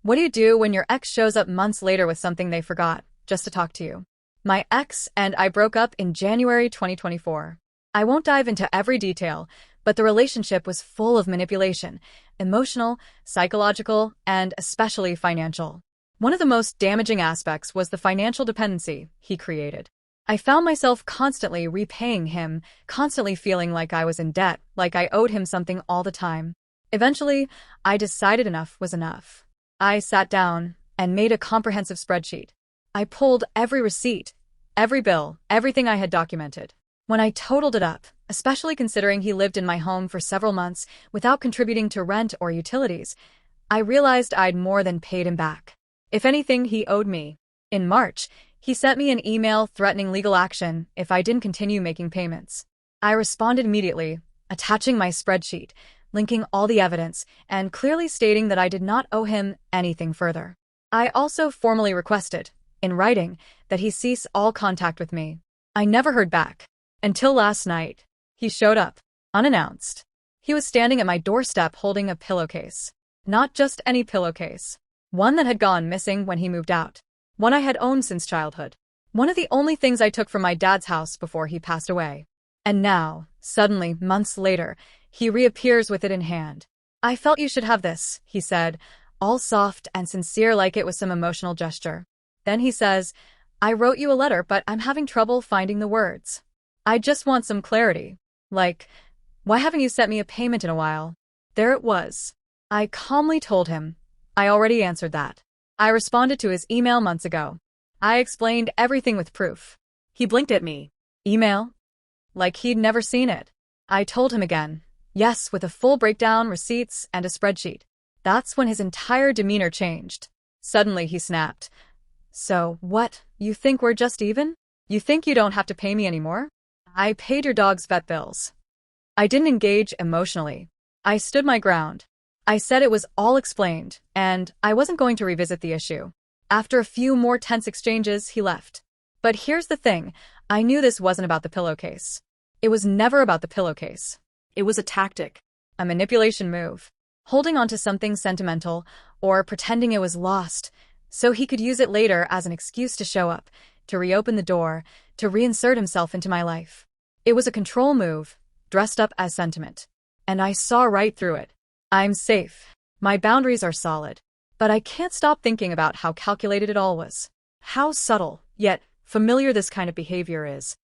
What do you do when your ex shows up months later with something they forgot, just to talk to you? My ex and I broke up in January 2024. I won't dive into every detail, but the relationship was full of manipulation, emotional, psychological, and especially financial. One of the most damaging aspects was the financial dependency he created. I found myself constantly repaying him, constantly feeling like I was in debt, like I owed him something all the time. Eventually, I decided enough was enough. I sat down and made a comprehensive spreadsheet. I pulled every receipt, every bill, everything I had documented. When I totaled it up, especially considering he lived in my home for several months without contributing to rent or utilities, I realized I'd more than paid him back. If anything, he owed me. In March, he sent me an email threatening legal action if I didn't continue making payments. I responded immediately, attaching my spreadsheet, linking all the evidence, and clearly stating that I did not owe him anything further. I also formally requested, in writing, that he cease all contact with me. I never heard back. Until last night. He showed up, unannounced. He was standing at my doorstep holding a pillowcase. Not just any pillowcase. One that had gone missing when he moved out. One I had owned since childhood. One of the only things I took from my dad's house before he passed away. And now, suddenly, months later, he reappears with it in hand. I felt you should have this, he said, all soft and sincere like it was some emotional gesture. Then he says, I wrote you a letter, but I'm having trouble finding the words. I just want some clarity. Like, why haven't you sent me a payment in a while? There it was. I calmly told him, I already answered that. I responded to his email months ago. I explained everything with proof. He blinked at me. Email? Like he'd never seen it. I told him again. Yes, with a full breakdown, receipts, and a spreadsheet. That's when his entire demeanor changed. Suddenly he snapped. So, what, you think we're just even? You think you don't have to pay me anymore? I paid your dog's vet bills. I didn't engage emotionally. I stood my ground. I said it was all explained, and I wasn't going to revisit the issue. After a few more tense exchanges, he left. But here's the thing, I knew this wasn't about the pillowcase. It was never about the pillowcase. It was a tactic, a manipulation move, holding on to something sentimental or pretending it was lost so he could use it later as an excuse to show up, to reopen the door, to reinsert himself into my life. It was a control move, dressed up as sentiment. And I saw right through it. I'm safe. My boundaries are solid. But I can't stop thinking about how calculated it all was. How subtle, yet familiar this kind of behavior is.